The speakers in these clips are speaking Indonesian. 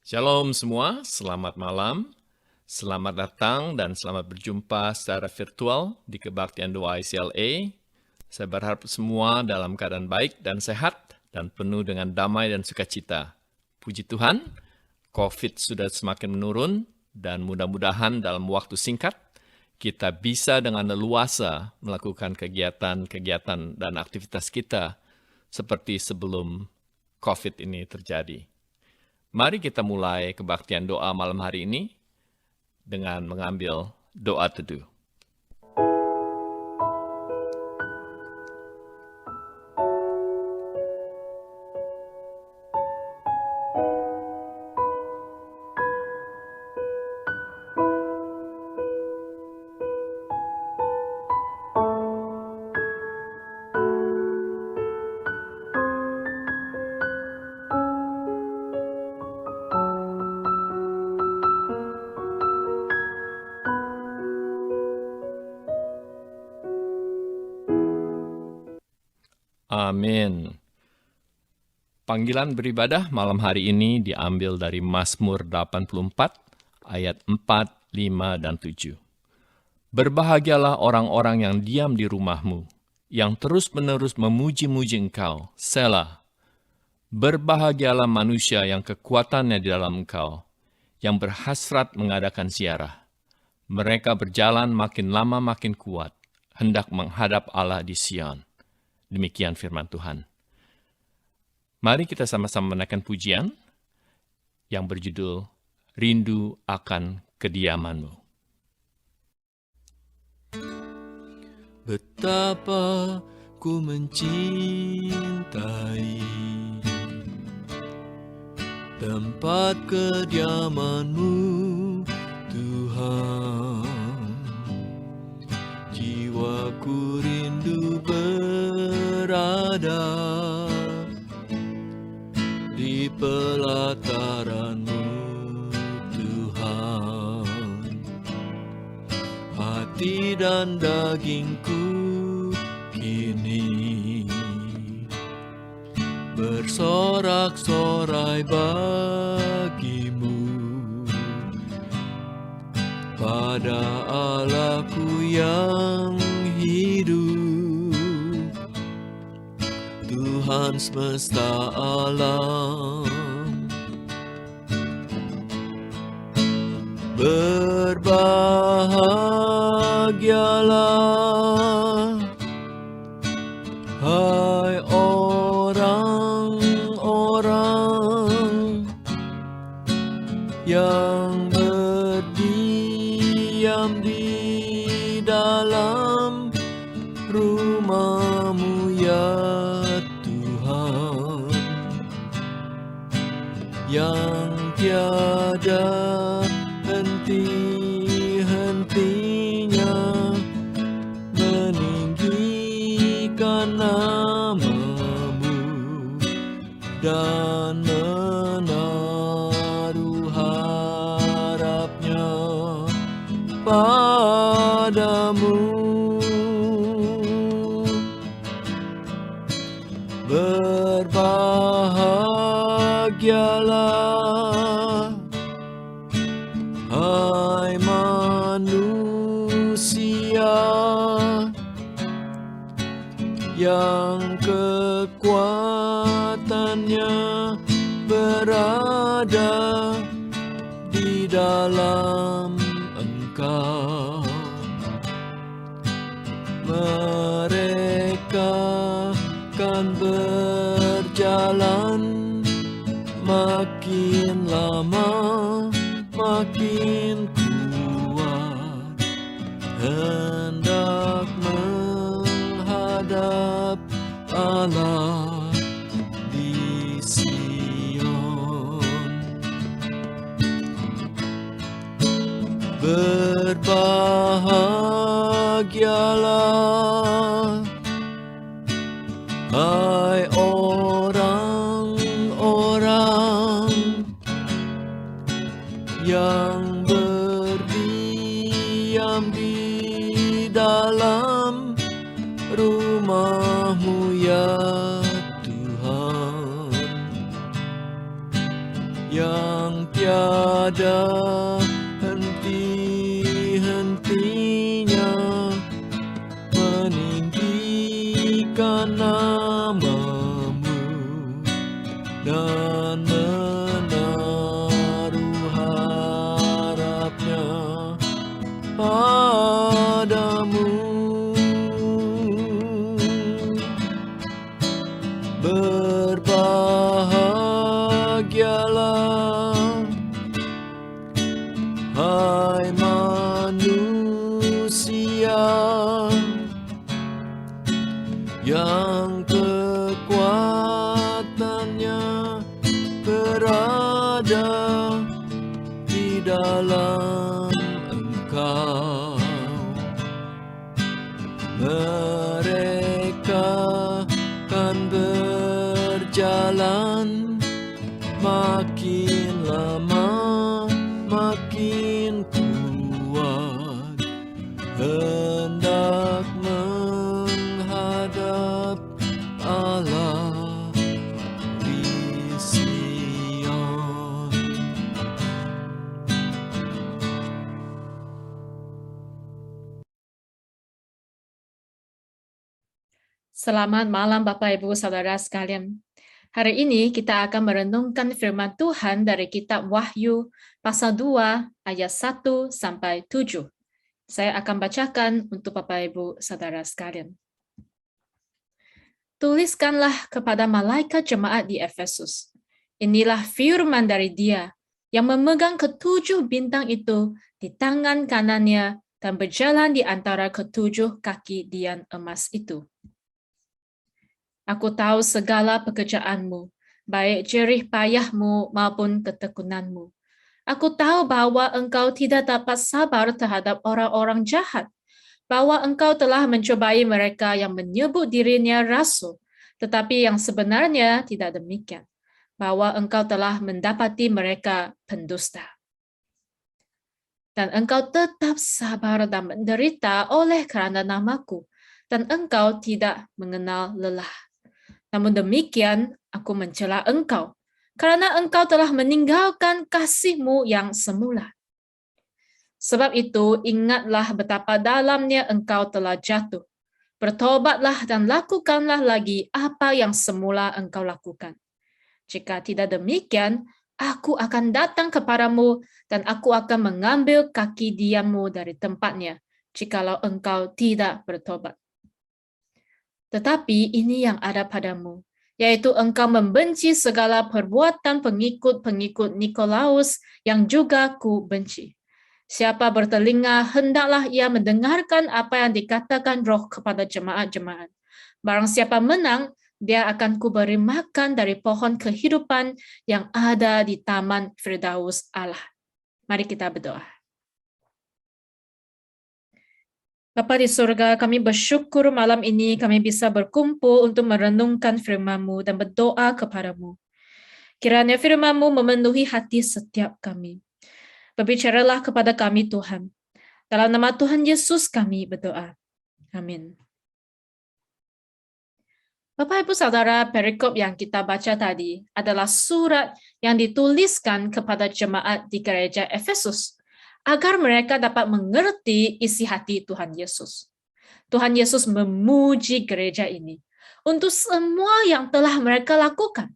Shalom semua, selamat malam. Selamat datang dan selamat berjumpa secara virtual di Kebaktian Doa ICLA. Saya berharap semua dalam keadaan baik dan sehat dan penuh dengan damai dan sukacita. Puji Tuhan, COVID sudah semakin menurun dan mudah-mudahan dalam waktu singkat kita bisa dengan leluasa melakukan kegiatan-kegiatan dan aktivitas kita seperti sebelum COVID ini terjadi. Mari kita mulai kebaktian doa malam hari ini dengan mengambil doa teduh. Amin. Panggilan beribadah malam hari ini diambil dari Mazmur 84 ayat 4, 5, dan 7. Berbahagialah orang-orang yang diam di rumahmu, yang terus-menerus memuji-muji engkau, Selah. Berbahagialah manusia yang kekuatannya di dalam engkau, yang berhasrat mengadakan ziarah. Mereka berjalan makin lama makin kuat, hendak menghadap Allah di Sion. Demikian firman Tuhan. Mari kita sama-sama menaikkan pujian yang berjudul Rindu akan Kediaman-Mu. Betapa ku mencintai tempat kediaman-Mu, Tuhan. Jiwaku rindu berada di pelataran-Mu, Tuhan. Hati dan dagingku kini bersorak-sorai bagi-Mu, pada Allahku yang hidup, Tuhan semesta alam. Berbahagialah, hai orang-orang yang berdiam di dalam rumah-Mu, ya Tuhan, yang tiada henti-hentinya meninggikan nama-Mu dan menaruh harapnya padamu. Berbahagialah, hai manusia yang kekuatannya berada di dalam Engkau. Mereka kan berjalan makin lama makin kuat, hendak menghadap Allah di Sion. Berbahagialah, hai orang-orang yang berdiam di dalam rumah-Mu, ya Tuhan, yang yang tiada henti-hentinya meninggikan namamu dan menaruh harapnya padamu. Berbahagialah, hai manusia yang kekuatannya berada di dalam engkau. Mereka kan berjalan makin lama makin kuat, hendak menghadap Allah di Sion. Selamat malam Bapak Ibu Saudara sekalian. Hari ini kita akan merenungkan firman Tuhan dari kitab Wahyu pasal 2 ayat 1 sampai 7. Saya akan bacakan untuk Bapak Ibu Saudara sekalian. Tuliskanlah kepada malaikat jemaat di Efesus. Inilah firman dari Dia yang memegang ketujuh bintang itu di tangan kanannya dan berjalan di antara ketujuh kaki dian emas itu. Aku tahu segala pekerjaanmu, baik jerih payahmu maupun ketekunanmu. Aku tahu bahwa engkau tidak dapat sabar terhadap orang-orang jahat, bahwa engkau telah mencobai mereka yang menyebut dirinya rasul, tetapi yang sebenarnya tidak demikian, bahwa engkau telah mendapati mereka pendusta. Dan engkau tetap sabar dan menderita oleh karena namaku, dan engkau tidak mengenal lelah. Namun demikian, aku mencela engkau, karena engkau telah meninggalkan kasihmu yang semula. Sebab itu, ingatlah betapa dalamnya engkau telah jatuh. Bertobatlah dan lakukanlah lagi apa yang semula engkau lakukan. Jika tidak demikian, aku akan datang kepadamu dan aku akan mengambil kaki diammu dari tempatnya, jikalau engkau tidak bertobat. Tetapi ini yang ada padamu, yaitu engkau membenci segala perbuatan pengikut-pengikut Nikolaus yang juga ku benci. Siapa bertelinga, hendaklah ia mendengarkan apa yang dikatakan Roh kepada jemaat-jemaat. Barang siapa menang, dia akan kuberi makan dari pohon kehidupan yang ada di Taman Firdaus Allah. Mari kita berdoa. Bapa di surga, kami bersyukur malam ini kami bisa berkumpul untuk merenungkan firman-Mu dan berdoa kepadamu. Kiranya firman-Mu memenuhi hati setiap kami. Berbicaralah kepada kami Tuhan. Dalam nama Tuhan Yesus kami berdoa. Amin. Bapak Ibu Saudara, perikop yang kita baca tadi adalah surat yang dituliskan kepada jemaat di gereja Efesus, agar mereka dapat mengerti isi hati Tuhan Yesus. Tuhan Yesus memuji gereja ini untuk semua yang telah mereka lakukan.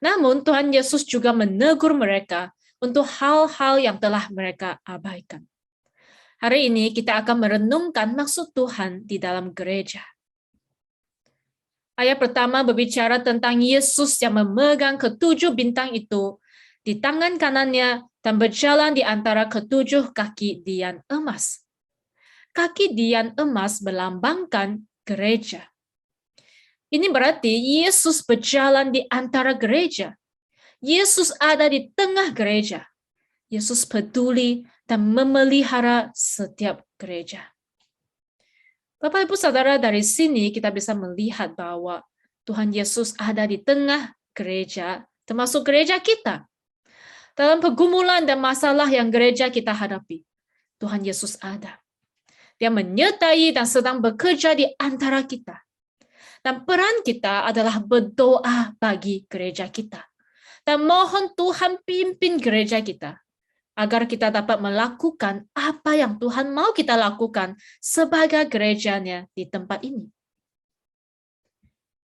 Namun Tuhan Yesus juga menegur mereka untuk hal-hal yang telah mereka abaikan. Hari ini kita akan merenungkan maksud Tuhan di dalam gereja. Ayat pertama berbicara tentang Yesus yang memegang ketujuh bintang itu di tangan kanannya dan berjalan di antara ketujuh kaki dian emas. Kaki dian emas melambangkan gereja. Ini berarti Yesus berjalan di antara gereja. Yesus ada di tengah gereja. Yesus peduli dan memelihara setiap gereja. Bapak Ibu Saudara, dari sini kita bisa melihat bahwa Tuhan Yesus ada di tengah gereja, termasuk gereja kita. Dalam pergumulan dan masalah yang gereja kita hadapi, Tuhan Yesus ada. Dia menyertai dan sedang bekerja di antara kita. Dan peran kita adalah berdoa bagi gereja kita. Dan mohon Tuhan pimpin gereja kita, agar kita dapat melakukan apa yang Tuhan mau kita lakukan sebagai gerejanya di tempat ini.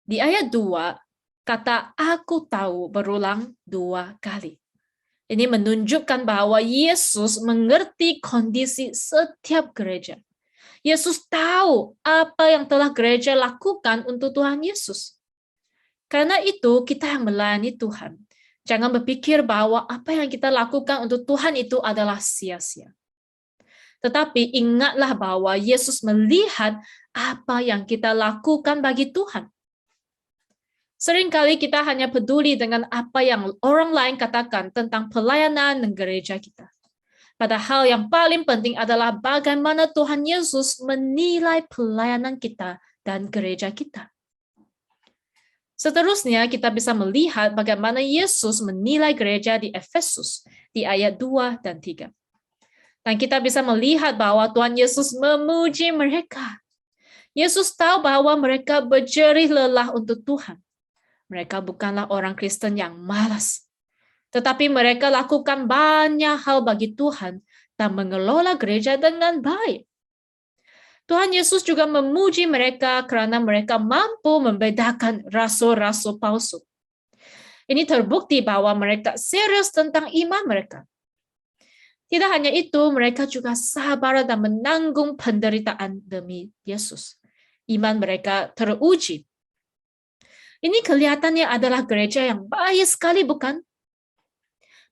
Di ayat 2, kata "aku tahu" berulang 2 kali. Ini menunjukkan bahwa Yesus mengerti kondisi setiap gereja. Yesus tahu apa yang telah gereja lakukan untuk Tuhan Yesus. Karena itu, kita yang melayani Tuhan, jangan berpikir bahwa apa yang kita lakukan untuk Tuhan itu adalah sia-sia. Tetapi ingatlah bahwa Yesus melihat apa yang kita lakukan bagi Tuhan. Seringkali kita hanya peduli dengan apa yang orang lain katakan tentang pelayanan dan gereja kita. Padahal yang paling penting adalah bagaimana Tuhan Yesus menilai pelayanan kita dan gereja kita. Seterusnya kita bisa melihat bagaimana Yesus menilai gereja di Efesus di ayat 2 dan 3. Dan kita bisa melihat bahwa Tuhan Yesus memuji mereka. Yesus tahu bahwa mereka berjerih lelah untuk Tuhan. Mereka bukanlah orang Kristen yang malas, tetapi mereka lakukan banyak hal bagi Tuhan dan mengelola gereja dengan baik. Tuhan Yesus juga memuji mereka karena mereka mampu membedakan rasul-rasul palsu. Ini terbukti bahwa mereka serius tentang iman mereka. Tidak hanya itu, mereka juga sabar dan menanggung penderitaan demi Yesus. Iman mereka teruji. Ini kelihatannya adalah gereja yang baik sekali, bukan?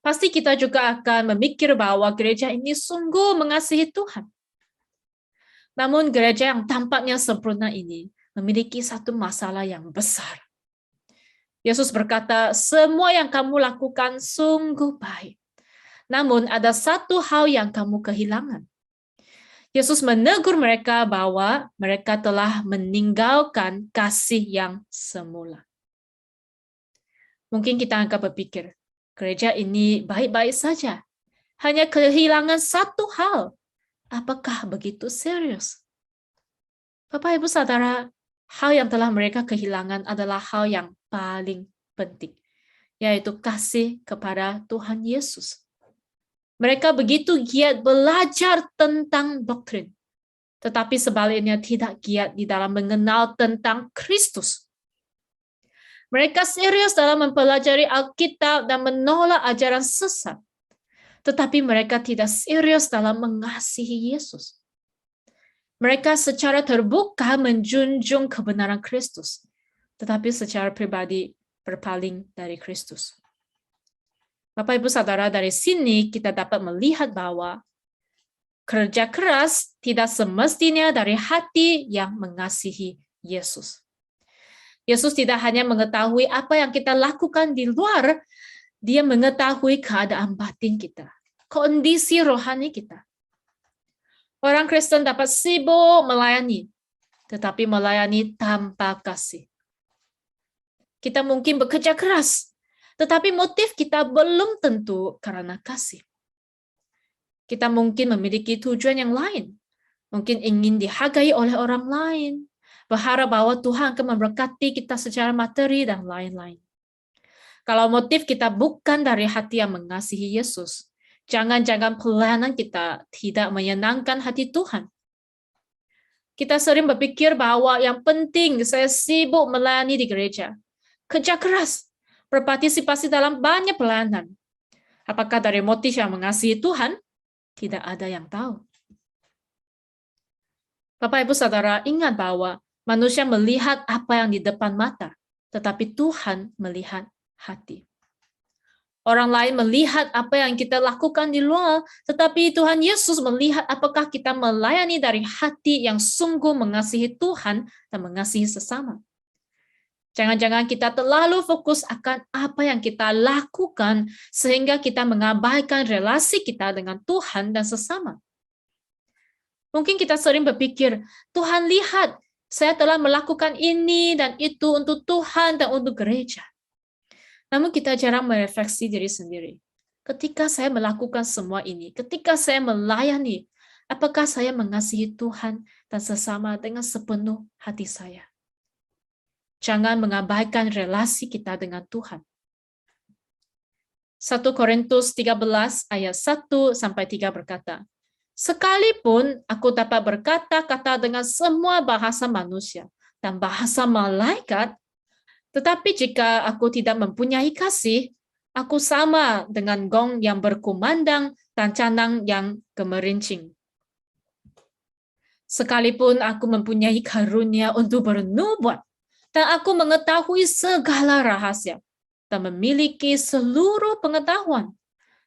Pasti kita juga akan memikir bahwa gereja ini sungguh mengasihi Tuhan. Namun gereja yang tampaknya sempurna ini memiliki satu masalah yang besar. Yesus berkata, semua yang kamu lakukan sungguh baik. Namun ada satu hal yang kamu kehilangan. Yesus menegur mereka bahwa mereka telah meninggalkan kasih yang semula. Mungkin kita akan berpikir, gereja ini baik-baik saja. Hanya kehilangan satu hal. Apakah begitu serius? Bapak, Ibu, Saudara, hal yang telah mereka kehilangan adalah hal yang paling penting, yaitu kasih kepada Tuhan Yesus. Mereka begitu giat belajar tentang doktrin, tetapi sebaliknya tidak giat di dalam mengenal tentang Kristus. Mereka serius dalam mempelajari Alkitab dan menolak ajaran sesat, tetapi mereka tidak serius dalam mengasihi Yesus. Mereka secara terbuka menjunjung kebenaran Kristus, tetapi secara pribadi berpaling dari Kristus. Bapak, Ibu, Saudara, dari sini kita dapat melihat bahwa kerja keras tidak semestinya dari hati yang mengasihi Yesus. Yesus tidak hanya mengetahui apa yang kita lakukan di luar, Dia mengetahui keadaan batin kita, kondisi rohani kita. Orang Kristen dapat sibuk melayani, tetapi melayani tanpa kasih. Kita mungkin bekerja keras, tetapi motif kita belum tentu karena kasih. Kita mungkin memiliki tujuan yang lain. Mungkin ingin dihargai oleh orang lain, berharap bahwa Tuhan akan memberkati kita secara materi dan lain-lain. Kalau motif kita bukan dari hati yang mengasihi Yesus, jangan-jangan pelayanan kita tidak menyenangkan hati Tuhan. Kita sering berpikir bahwa yang penting saya sibuk melayani di gereja, kerja keras, berpartisipasi dalam banyak pelayanan. Apakah dari motif yang mengasihi Tuhan? Tidak ada yang tahu. Bapak, Ibu, Saudara, ingat bahwa manusia melihat apa yang di depan mata, tetapi Tuhan melihat hati. Orang lain melihat apa yang kita lakukan di luar, tetapi Tuhan Yesus melihat apakah kita melayani dari hati yang sungguh mengasihi Tuhan dan mengasihi sesama. Jangan-jangan kita terlalu fokus akan apa yang kita lakukan sehingga kita mengabaikan relasi kita dengan Tuhan dan sesama. Mungkin kita sering berpikir, Tuhan lihat, saya telah melakukan ini dan itu untuk Tuhan dan untuk gereja. Namun kita jarang merefleksi diri sendiri. Ketika saya melakukan semua ini, ketika saya melayani, apakah saya mengasihi Tuhan dan sesama dengan sepenuh hati saya? Jangan mengabaikan relasi kita dengan Tuhan. 1 Korintus 13 ayat 1 sampai 3 berkata, "Sekalipun aku dapat berkata-kata dengan semua bahasa manusia dan bahasa malaikat, tetapi jika aku tidak mempunyai kasih, aku sama dengan gong yang berkumandang dan canang yang gemerincing. Sekalipun aku mempunyai karunia untuk bernubuat, dan aku mengetahui segala rahasia, dan memiliki seluruh pengetahuan,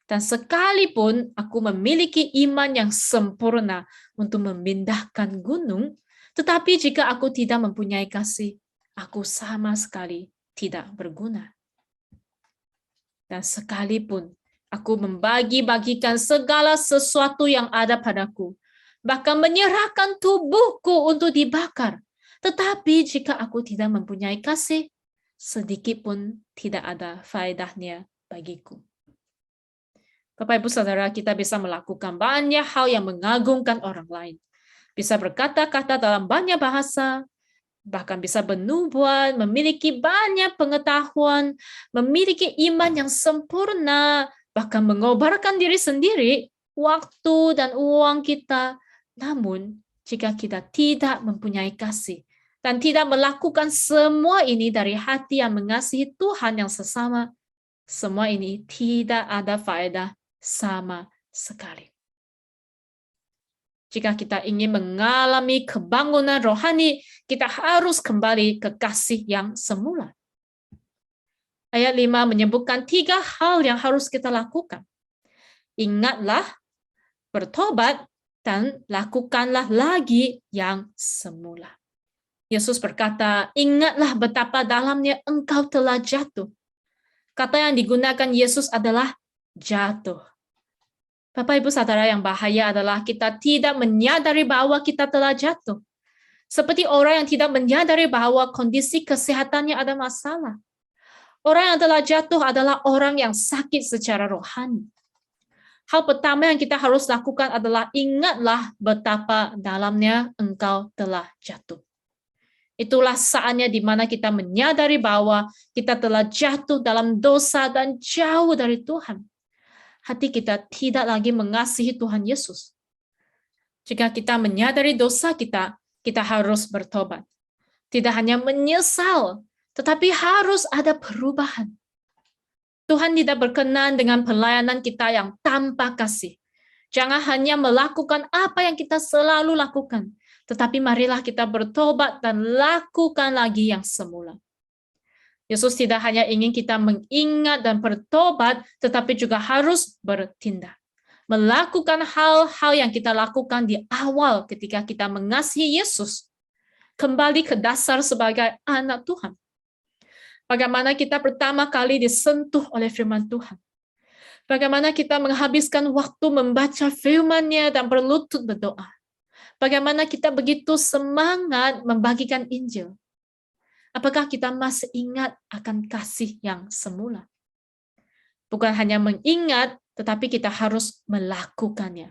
dan sekalipun aku memiliki iman yang sempurna untuk memindahkan gunung, tetapi jika aku tidak mempunyai kasih, aku sama sekali tidak berguna. Dan sekalipun aku membagi-bagikan segala sesuatu yang ada padaku, bahkan menyerahkan tubuhku untuk dibakar, tetapi jika aku tidak mempunyai kasih, sedikit pun tidak ada faedahnya bagiku." Bapak Ibu Saudara, kita bisa melakukan banyak hal yang mengagumkan orang lain. Bisa berkata-kata dalam banyak bahasa, bahkan bisa bernubuat, memiliki banyak pengetahuan, memiliki iman yang sempurna, bahkan mengobarkan diri sendiri, waktu dan uang kita. Namun, jika kita tidak mempunyai kasih dan tidak melakukan semua ini dari hati yang mengasihi Tuhan yang sesama, semua ini tidak ada faedah sama sekali. Jika kita ingin mengalami kebangunan rohani, kita harus kembali ke kasih yang semula. Ayat 5 menyebutkan 3 hal yang harus kita lakukan. Ingatlah, bertobat, dan lakukanlah lagi yang semula. Yesus berkata, "Ingatlah betapa dalamnya engkau telah jatuh." Kata yang digunakan Yesus adalah jatuh. Bapak Ibu Saudara, yang bahaya adalah kita tidak menyadari bahwa kita telah jatuh. Seperti orang yang tidak menyadari bahwa kondisi kesehatannya ada masalah. Orang yang telah jatuh adalah orang yang sakit secara rohani. Hal pertama yang kita harus lakukan adalah ingatlah betapa dalamnya engkau telah jatuh. Itulah saatnya di mana kita menyadari bahwa kita telah jatuh dalam dosa dan jauh dari Tuhan. Hati kita tidak lagi mengasihi Tuhan Yesus. Jika kita menyadari dosa kita, kita harus bertobat. Tidak hanya menyesal, tetapi harus ada perubahan. Tuhan tidak berkenan dengan pelayanan kita yang tanpa kasih. Jangan hanya melakukan apa yang kita selalu lakukan, tetapi marilah kita bertobat dan lakukan lagi yang semula. Yesus tidak hanya ingin kita mengingat dan bertobat, tetapi juga harus bertindak. Melakukan hal-hal yang kita lakukan di awal ketika kita mengasihi Yesus. Kembali ke dasar sebagai anak Tuhan. Bagaimana kita pertama kali disentuh oleh firman Tuhan. Bagaimana kita menghabiskan waktu membaca firman-Nya dan berlutut berdoa. Bagaimana kita begitu semangat membagikan Injil. Apakah kita masih ingat akan kasih yang semula? Bukan hanya mengingat, tetapi kita harus melakukannya.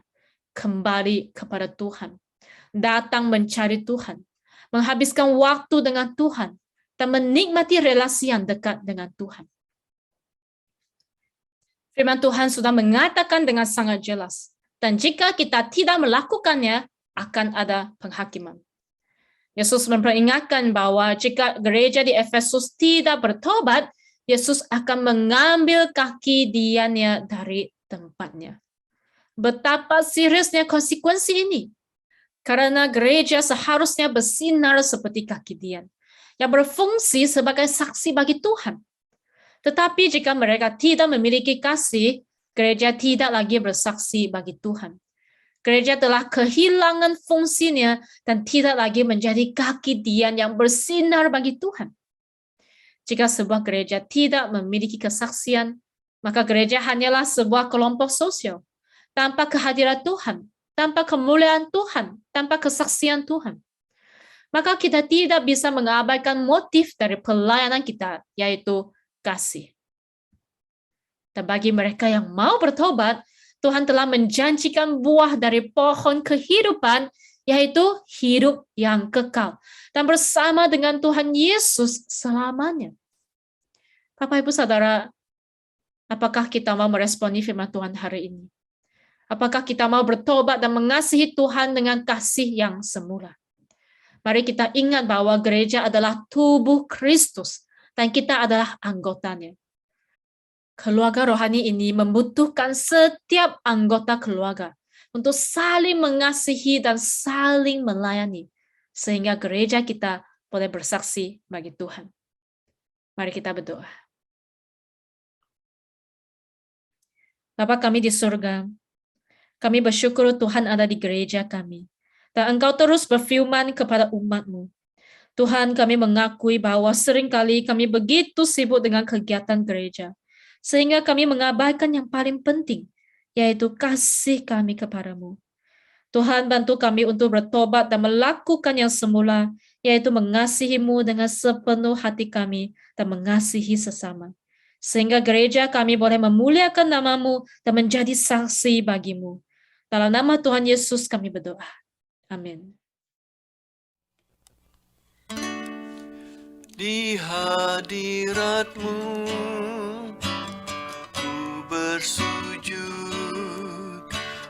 Kembali kepada Tuhan. Datang mencari Tuhan. Menghabiskan waktu dengan Tuhan. Dan menikmati relasi yang dekat dengan Tuhan. Firman Tuhan sudah mengatakan dengan sangat jelas. Dan jika kita tidak melakukannya, akan ada penghakiman. Yesus memperingatkan bahwa jika gereja di Efesus tidak bertobat, Yesus akan mengambil kaki diannya dari tempatnya. Betapa seriusnya konsekuensi ini. Karena gereja seharusnya bersinar seperti kaki dian, yang berfungsi sebagai saksi bagi Tuhan. Tetapi jika mereka tidak memiliki kasih, gereja tidak lagi bersaksi bagi Tuhan. Gereja telah kehilangan fungsinya dan tidak lagi menjadi kaki dian yang bersinar bagi Tuhan. Jika sebuah gereja tidak memiliki kesaksian, maka gereja hanyalah sebuah kelompok sosial, tanpa kehadiran Tuhan, tanpa kemuliaan Tuhan, tanpa kesaksian Tuhan. Maka kita tidak bisa mengabaikan motif dari pelayanan kita, yaitu kasih. Dan bagi mereka yang mau bertobat, Tuhan telah menjanjikan buah dari pohon kehidupan, yaitu hidup yang kekal. Dan bersama dengan Tuhan Yesus selamanya. Bapak Ibu Saudara, Apakah kita mau meresponi firman Tuhan hari ini? Apakah kita mau bertobat dan mengasihi Tuhan dengan kasih yang semula? Mari kita ingat bahwa gereja adalah tubuh Kristus dan kita adalah anggotanya. Keluarga rohani ini membutuhkan setiap anggota keluarga untuk saling mengasihi dan saling melayani, sehingga gereja kita boleh bersaksi bagi Tuhan. Mari kita berdoa. Bapa kami di surga, kami bersyukur Tuhan ada di gereja kami, dan Engkau terus berfirman kepada umat-Mu. Tuhan, kami mengakui bahwa seringkali kami begitu sibuk dengan kegiatan gereja, sehingga kami mengabaikan yang paling penting, yaitu kasih kami kepadamu. Tuhan, bantu kami untuk bertobat dan melakukan yang semula, yaitu mengasihi-Mu dengan sepenuh hati kami dan mengasihi sesama. Sehingga gereja kami boleh memuliakan nama-Mu dan menjadi saksi bagi-Mu. Dalam nama Tuhan Yesus kami berdoa. Amin. Di hadirat-Mu ku bersujud,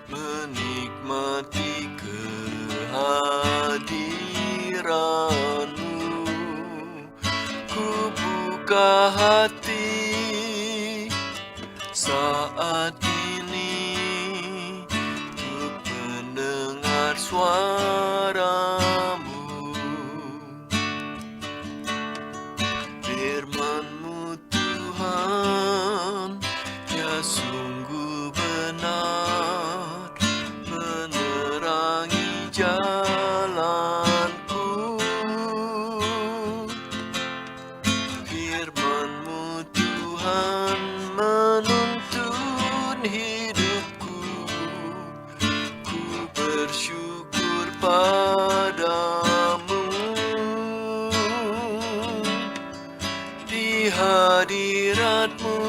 menikmati kehadiran-Mu. Ku buka hati saat ini untuk mendengar suara-Mu. Firman-Mu Tuhan, ya sungguh benar, menerangi jalanku. Firman-Mu Tuhan menuntun hidupku. Ku bersyukur padamu. Di hadirat-Mu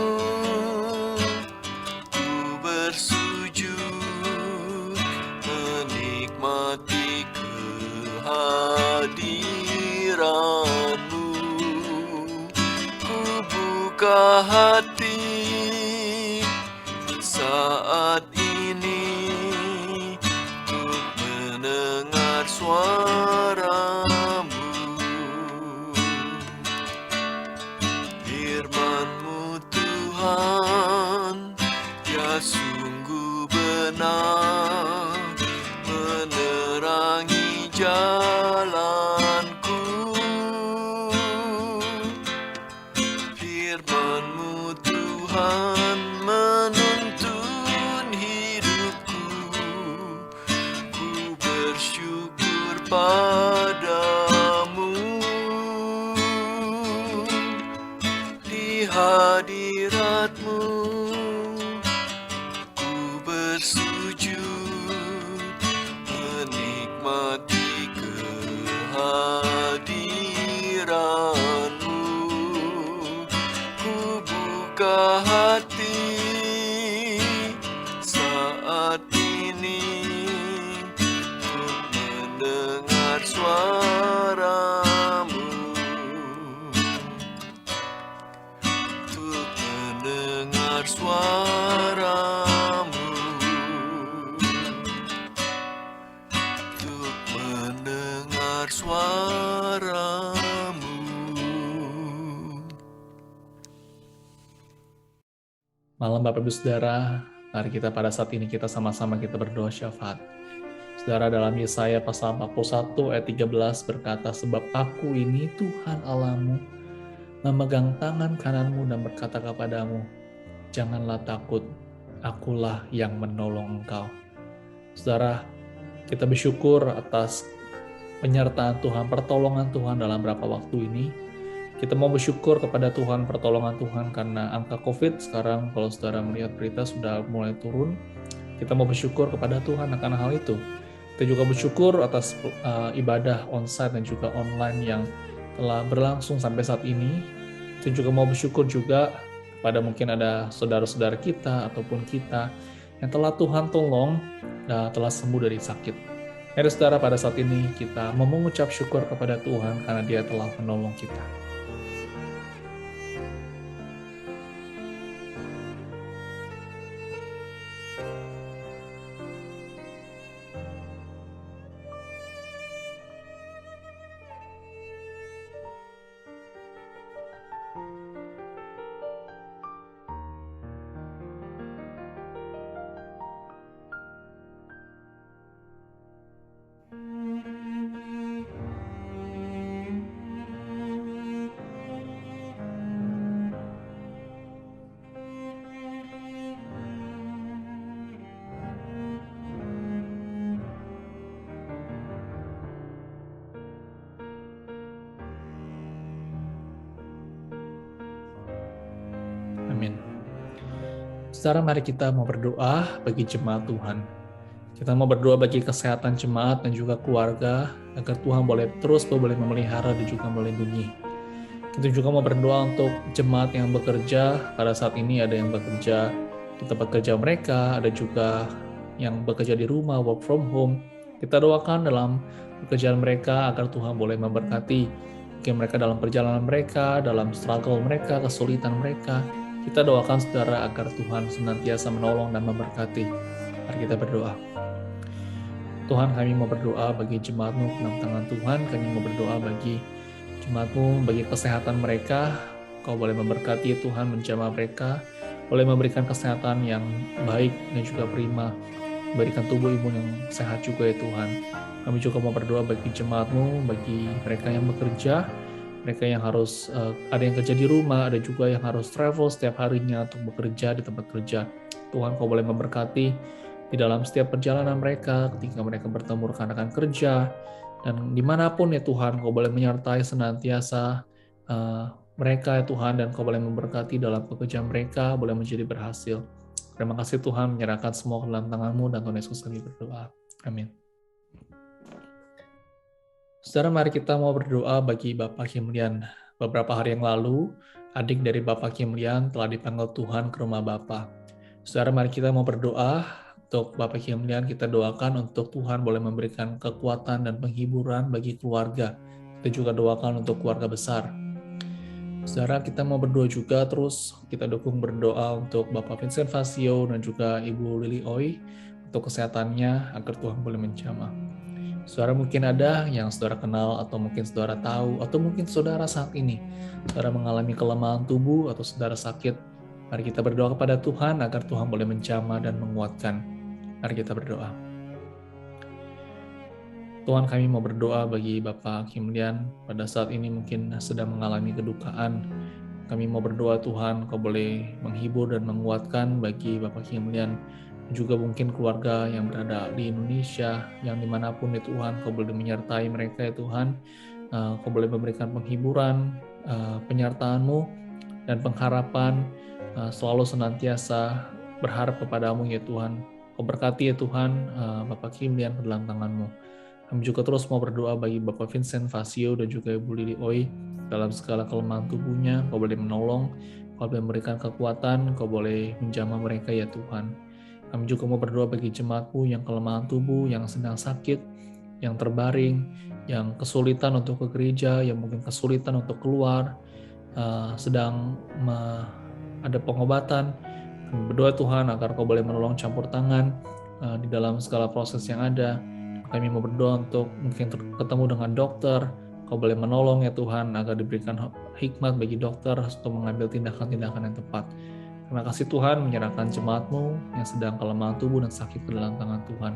ku bersujud, menikmati kehadiran-Mu. Ku buka hati saat ini untuk mendengar suara-Mu. Firman-Mu Tuhan, ya sungguh benar, menerangi jalanku. Firman-Mu Tuhan menuntun hidupku. Ku bersyukur padamu. Di hadirat-Mu ku bersujud, menikmati kehadiran-Mu. Ku buka hati saat ini untuk mendengar suara-Mu. Untuk mendengar suara-Mu. Untuk mendengar suara-Mu. Malam Bapak Ibu Saudara, mari kita pada saat ini kita sama-sama kita berdoa syafaat. Saudara, dalam Yesaya pasal 41 ayat 13 berkata, sebab aku ini Tuhan Allahmu, memegang tangan kananmu dan berkata kepadamu, janganlah takut, akulah yang menolong engkau. Saudara, kita bersyukur atas penyertaan Tuhan, pertolongan Tuhan dalam beberapa waktu ini. Kita mau bersyukur kepada Tuhan, pertolongan Tuhan, karena angka COVID sekarang kalau saudara melihat berita sudah mulai turun. Kita mau bersyukur kepada Tuhan akan hal itu. Kita juga bersyukur atas ibadah onsite dan juga online yang telah berlangsung sampai saat ini. Kita juga mau bersyukur juga pada mungkin ada saudara-saudara kita ataupun kita yang telah Tuhan tolong dan telah sembuh dari sakit. Mari saudara, pada saat ini kita mau mengucap syukur kepada Tuhan karena Dia telah menolong kita. Amin. Saudara, mari kita mau berdoa bagi jemaat Tuhan. Kita mau berdoa bagi kesehatan jemaat dan juga keluarga, agar Tuhan boleh terus boleh memelihara dan juga melindungi. Kita juga mau berdoa untuk jemaat yang bekerja. Pada saat ini ada yang bekerja di tempat kerja mereka, ada juga yang bekerja di rumah, work from home. Kita doakan dalam pekerjaan mereka agar Tuhan boleh memberkati. Mungkin mereka dalam perjalanan mereka, dalam struggle mereka, kesulitan mereka. Kita doakan saudara agar Tuhan senantiasa menolong dan memberkati. Mari kita berdoa. Tuhan, kami mau berdoa bagi jemaat-Mu dalam tangan Tuhan. Kami mau berdoa bagi jemaat-Mu, bagi kesehatan mereka. Kau boleh memberkati Tuhan, menjamah mereka. Boleh memberikan kesehatan yang baik dan juga prima. Berikan tubuh imun yang sehat juga ya Tuhan. Kami juga mau berdoa bagi jemaat-Mu, bagi mereka yang bekerja, mereka yang harus, ada yang kerja di rumah, ada juga yang harus travel setiap harinya untuk bekerja di tempat kerja. Tuhan, Kau boleh memberkati di dalam setiap perjalanan mereka, ketika mereka bertemu rekan-rekan kerja, dan dimanapun ya Tuhan, Kau boleh menyertai senantiasa mereka ya Tuhan, dan Kau boleh memberkati dalam pekerjaan mereka, boleh menjadi berhasil. Terima kasih Tuhan, menyerahkan semua ke dalam tangan-Mu, dan Tuhan Yesus kami berdoa. Amin. Saudara, mari kita mau berdoa bagi Bapak Kimlian. Beberapa hari yang lalu, adik dari Bapak Kimlian telah dipanggil Tuhan ke rumah Bapak. Saudara, mari kita mau berdoa untuk Bapak Kimlian. Kita doakan untuk Tuhan boleh memberikan kekuatan dan penghiburan bagi keluarga. Kita juga doakan untuk keluarga besar. Saudara, kita mau berdoa juga terus. Kita dukung berdoa untuk Bapak Vincent Fasio dan juga Ibu Lily Oi untuk kesehatannya agar Tuhan boleh menjamah. Saudara, mungkin ada yang saudara kenal atau mungkin saudara tahu atau mungkin saudara saat ini saudara mengalami kelemahan tubuh atau saudara sakit. Mari kita berdoa kepada Tuhan agar Tuhan boleh menjamah dan menguatkan. Mari kita berdoa. Tuhan, kami mau berdoa bagi Bapak Kimlian pada saat ini mungkin sedang mengalami kedukaan. Kami mau berdoa Tuhan, Kau boleh menghibur dan menguatkan bagi Bapak Kimlian, juga mungkin keluarga yang berada di Indonesia, yang dimanapun ya Tuhan, Kau boleh menyertai mereka ya Tuhan. Kau boleh memberikan penghiburan, penyertaan-Mu, dan pengharapan, selalu senantiasa berharap kepada-Mu ya Tuhan. Kau berkati ya Tuhan, Bapak Kimlian ke dalam tangan-Mu. Kami juga terus mau berdoa bagi Bapak Vincent Fasio dan juga Ibu Lily Oi dalam segala kelemahan tubuhnya. Kau boleh menolong, Kau boleh memberikan kekuatan, Kau boleh menjamah mereka ya Tuhan. Kami juga mau berdoa bagi jemaat-Mu yang kelemahan tubuh, yang sedang sakit, yang terbaring, yang kesulitan untuk ke gereja, yang mungkin kesulitan untuk keluar, sedang ada pengobatan. Kami berdoa Tuhan agar Kau boleh menolong campur tangan di dalam segala proses yang ada. Kami mau berdoa untuk mungkin ketemu dengan dokter. Kau boleh menolong ya Tuhan agar diberikan hikmat bagi dokter untuk mengambil tindakan-tindakan yang tepat. Terima kasih Tuhan, menyerahkan jemaat-Mu yang sedang kelemahan tubuh dan sakit ke dalam tangan Tuhan.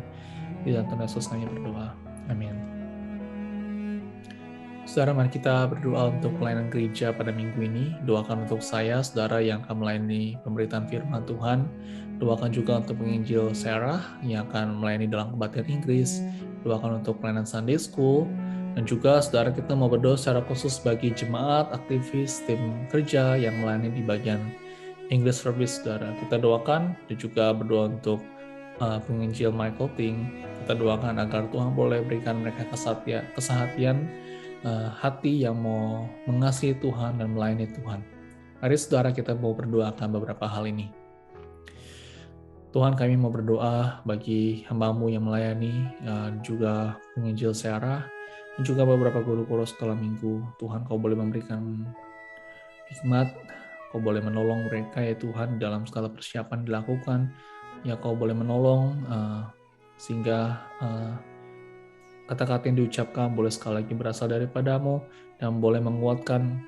Di dalam Tuhan Yesus kami berdoa. Amin. Saudara, mari kita berdoa untuk pelayanan gereja pada minggu ini. Doakan untuk saya, saudara yang akan melayani pemberitaan firman Tuhan. Doakan juga untuk penginjil Sarah yang akan melayani dalam kebaktian Inggris. Doakan untuk pelayanan Sunday School. Dan juga saudara, kita mau berdoa secara khusus bagi jemaat, aktivis, tim kerja yang melayani di bagian English service, saudara. Kita doakan dan juga berdoa untuk penginjil Michael Ting. Kita doakan agar Tuhan boleh berikan mereka kesehatan, hati yang mau mengasihi Tuhan dan melayani Tuhan. Mari saudara, kita mau berdoakan beberapa hal ini. Tuhan, kami mau berdoa bagi hamba-Mu yang melayani, juga penginjil Sarah, dan juga beberapa guru-guru sekolah minggu. Tuhan, Kau boleh memberikan hikmat, Kau boleh menolong mereka ya Tuhan dalam segala persiapan dilakukan, ya Kau boleh menolong sehingga kata-kata yang diucapkan boleh sekali lagi berasal daripada-Mu dan boleh menguatkan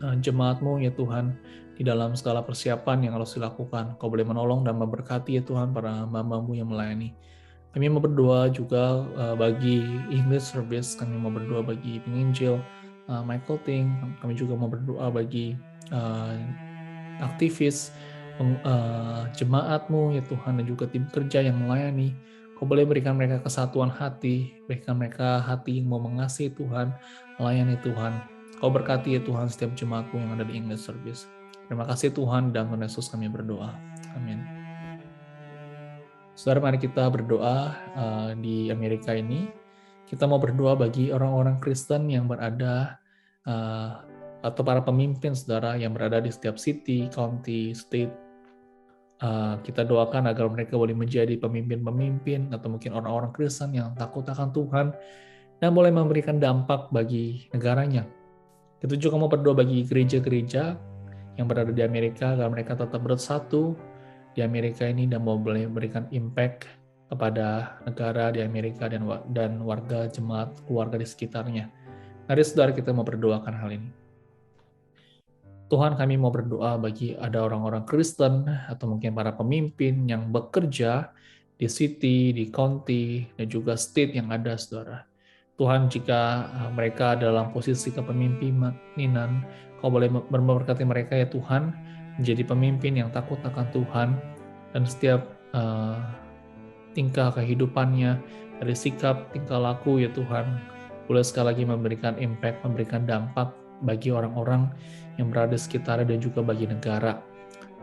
jemaat-Mu ya Tuhan di dalam segala persiapan yang harus dilakukan. Kau boleh menolong dan memberkati ya Tuhan para hamba-Mu yang melayani. Kami mau berdoa juga bagi English service, kami mau berdoa bagi penginjil Michael Ting, kami juga mau berdoa bagi aktivis jemaat-Mu ya Tuhan dan juga tim kerja yang melayani. Kau boleh berikan mereka kesatuan hati, berikan mereka hati yang mau mengasihi Tuhan, melayani Tuhan. Kau berkati ya Tuhan setiap jemaat-Mu yang ada di English service. Terima kasih Tuhan, dan Tuhan Yesus kami berdoa. Amin. Saudara, mari kita berdoa di Amerika ini. Kita mau berdoa bagi orang-orang Kristen yang berada atau para pemimpin saudara yang berada di setiap city, county, state. Kita doakan agar mereka boleh menjadi pemimpin-pemimpin atau mungkin orang-orang Kristen yang takut akan Tuhan dan boleh memberikan dampak bagi negaranya. Kita juga mau berdoa bagi gereja-gereja yang berada di Amerika agar mereka tetap bersatu di Amerika ini dan mau boleh memberikan impact kepada negara di Amerika dan warga jemaat keluarga di sekitarnya. Mari saudara kita mau berdoakan hal ini. Tuhan, kami mau berdoa bagi ada orang-orang Kristen atau mungkin para pemimpin yang bekerja di city, di county, dan juga state yang ada, saudara. Tuhan, jika mereka dalam posisi kepemimpinan, Kau boleh memberkati mereka ya Tuhan, menjadi pemimpin yang takut akan Tuhan, dan setiap tingkah kehidupannya, dari sikap, tingkah laku ya Tuhan, boleh sekali lagi memberikan impact, memberikan dampak bagi orang-orang yang berada di sekitarnya dan juga bagi negara.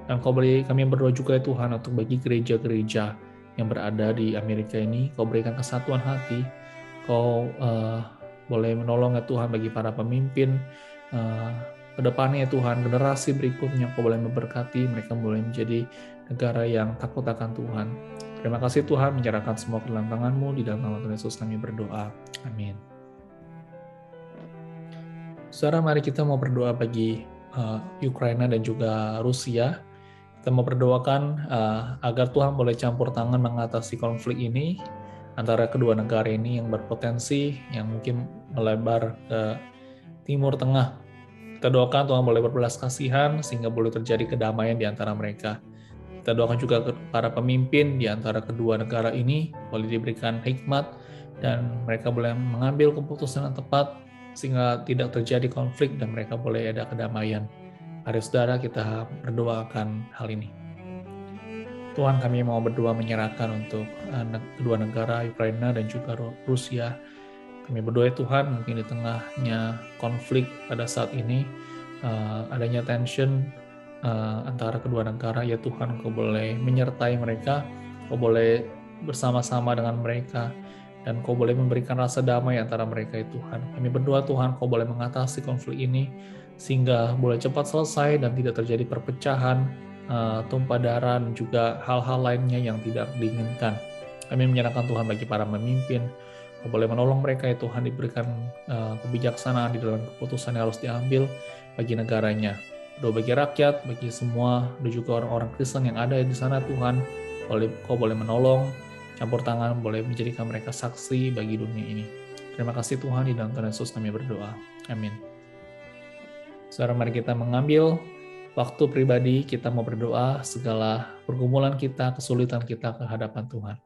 Dan kami berdoa juga ya Tuhan untuk bagi gereja-gereja yang berada di Amerika ini, Kau berikan kesatuan hati, Kau boleh menolong ya Tuhan bagi para pemimpin ke depannya ya Tuhan, generasi berikutnya Kau boleh memberkati, mereka boleh menjadi negara yang takut akan Tuhan. Terima kasih Tuhan, menyerahkan semua ke dalam tangan-Mu, di dalam nama Tuhan Yesus kami berdoa. Amin. Saudara, mari kita mau berdoa bagi Ukraina dan juga Rusia. Kita mau berdoakan agar Tuhan boleh campur tangan mengatasi konflik ini antara kedua negara ini yang berpotensi, yang mungkin melebar ke Timur Tengah. Kita doakan Tuhan boleh berbelas kasihan sehingga boleh terjadi kedamaian di antara mereka. Kita doakan juga para pemimpin di antara kedua negara ini boleh diberikan hikmat dan mereka boleh mengambil keputusan yang tepat sehingga tidak terjadi konflik dan mereka boleh ada kedamaian. Mari saudara kita berdoakan hal ini. Tuhan, kami mau berdoa menyerahkan untuk kedua negara Ukraina dan juga Rusia. Kami berdoa Tuhan, mungkin di tengahnya konflik pada saat ini adanya tension antara kedua negara, ya Tuhan, Kau boleh menyertai mereka, Kau boleh bersama-sama dengan mereka, dan Kau boleh memberikan rasa damai antara mereka ya Tuhan. Kami berdoa Tuhan, Kau boleh mengatasi konflik ini sehingga boleh cepat selesai dan tidak terjadi perpecahan, tumpah darah, dan juga hal-hal lainnya yang tidak diinginkan. Kami menyerahkan Tuhan bagi para pemimpin, Kau boleh menolong mereka ya Tuhan, diberikan kebijaksanaan di dalam keputusan yang harus diambil bagi negaranya. Doa bagi rakyat, bagi semua, dan juga orang-orang Kristen yang ada di sana Tuhan, Kau boleh menolong, campur tangan, boleh menjadikan mereka saksi bagi dunia ini. Terima kasih Tuhan, di dalam Tuhan Yesus kami berdoa. Amin. Saudara, mari kita mengambil waktu pribadi, kita mau berdoa segala pergumulan kita, kesulitan kita ke hadapan Tuhan.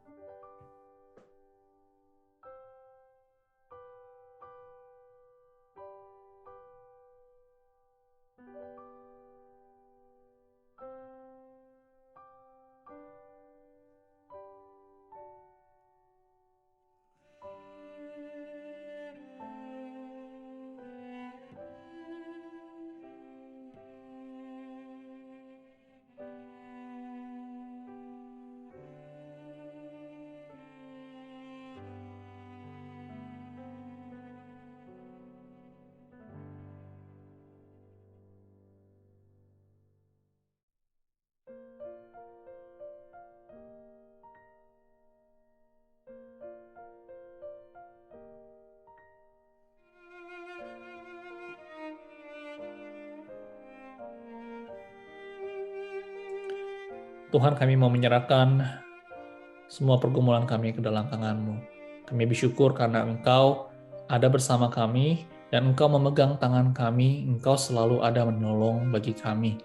Tuhan, kami mau menyerahkan semua pergumulan kami ke dalam tangan-Mu. Kami bersyukur karena Engkau ada bersama kami, dan Engkau memegang tangan kami, Engkau selalu ada menolong bagi kami.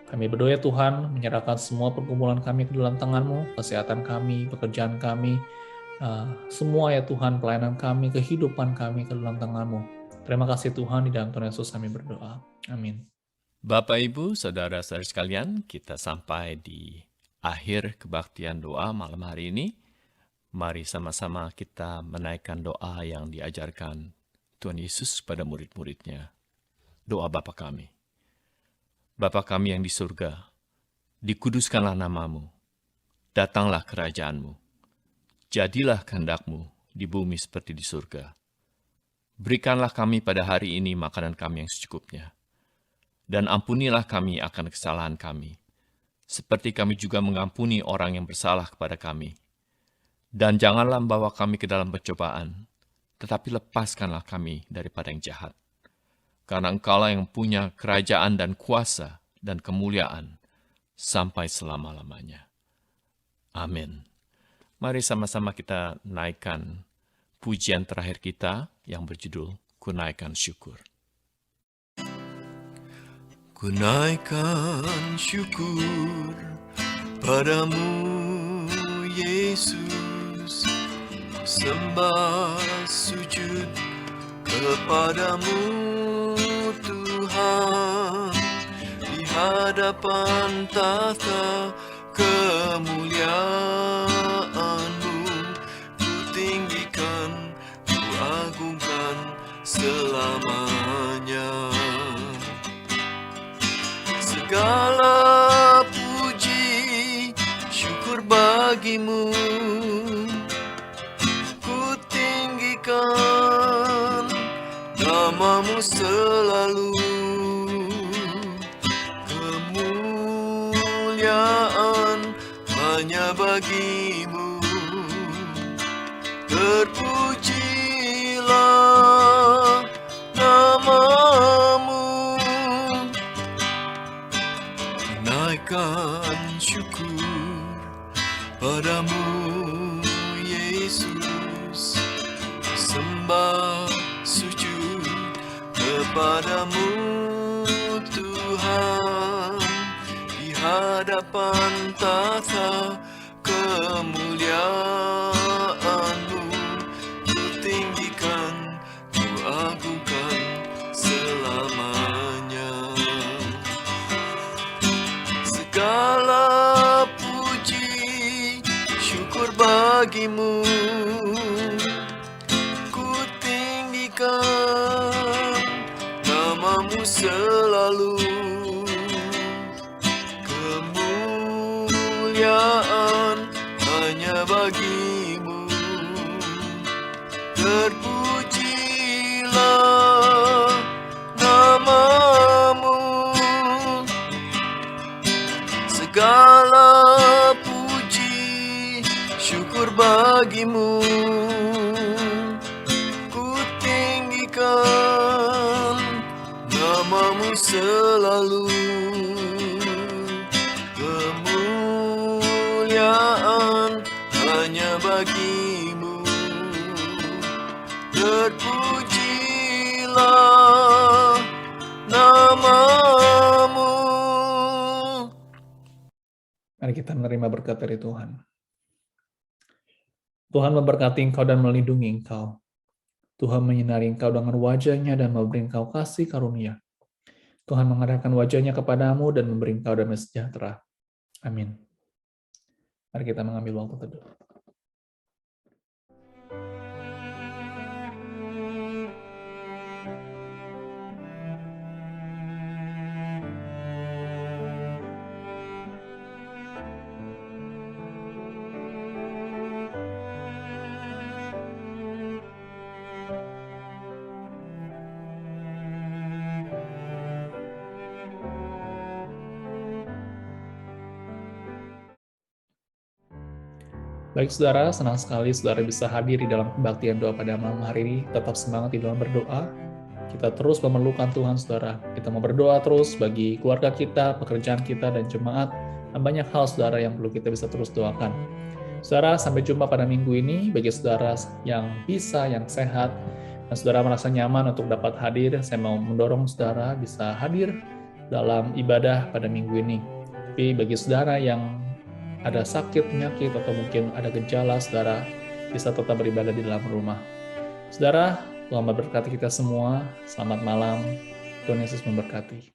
Kami berdoa ya Tuhan, menyerahkan semua pergumulan kami ke dalam tangan-Mu, kesehatan kami, pekerjaan kami, semua ya Tuhan, pelayanan kami, kehidupan kami ke dalam tangan-Mu. Terima kasih Tuhan, di dalam Tuhan Yesus kami berdoa. Amin. Bapak, Ibu, Saudara-saudari sekalian, kita sampai di akhir kebaktian doa malam hari ini. Mari sama-sama kita menaikkan doa yang diajarkan Tuhan Yesus pada murid-muridnya. Doa Bapa kami. Bapa kami yang di surga, dikuduskanlah nama-Mu, datanglah kerajaan-Mu, jadilah kehendak-Mu di bumi seperti di surga. Berikanlah kami pada hari ini makanan kami yang secukupnya, dan ampunilah kami akan kesalahan kami, seperti kami juga mengampuni orang yang bersalah kepada kami. Dan janganlah membawa kami ke dalam pencobaan, tetapi lepaskanlah kami daripada yang jahat. Karena Engkaulah yang punya kerajaan dan kuasa dan kemuliaan sampai selama-lamanya. Amin. Mari sama-sama kita naikkan pujian terakhir kita yang berjudul Ku Naikkan Syukur. Ku naikkan syukur padamu, Yesus. Sembah sujud kepadamu, Tuhan. Di hadapan tahta kemuliaan-Mu, ku tinggikan, ku agungkan selamanya. Segala puji, syukur bagimu, ku tinggikan nama-Mu selalu. Kemuliaan hanya bagi-Mu, terpujilah nama-Mu. Naikkan syukur padamu, Yesus. Sembah sujud kepadamu, Tuhan. Di hadapan tahta kemuliaan-Mu, ku tinggikan, ku agungkan selamanya. Segala puji, syukur bagi-Mu, ku tinggikan nama-Mu selalu. Kemuliaan hanya bagi-Mu, terpujilah nama-Mu. Segala puji, syukur bagi-Mu, ku tinggikan nama-Mu selalu. Kemuliaan hanya bagi-Mu, terpujilah nama-Mu. Mari kita menerima berkat dari Tuhan. Tuhan memberkati engkau dan melindungi engkau. Tuhan menyinari engkau dengan wajah-Nya dan memberi engkau kasih karunia. Tuhan mengadakan wajah-Nya kepadamu dan memberi engkau damai sejahtera. Amin. Mari kita mengambil waktu teduh. Baik saudara, senang sekali saudara bisa hadir di dalam kebaktian doa pada malam hari ini. Tetap semangat di dalam berdoa. Kita terus memerlukan Tuhan saudara. Kita mau berdoa terus bagi keluarga kita, pekerjaan kita, dan jemaat. Dan banyak hal saudara yang perlu kita bisa terus doakan. Saudara, sampai jumpa pada minggu ini. Bagi saudara yang bisa, yang sehat, dan saudara merasa nyaman untuk dapat hadir, saya mau mendorong saudara bisa hadir dalam ibadah pada minggu ini. Tapi bagi saudara yang ada sakit, penyakit, atau mungkin ada gejala, saudara bisa tetap beribadah di dalam rumah. Saudara, Tuhan memberkati kita semua. Selamat malam. Tuhan Yesus memberkati.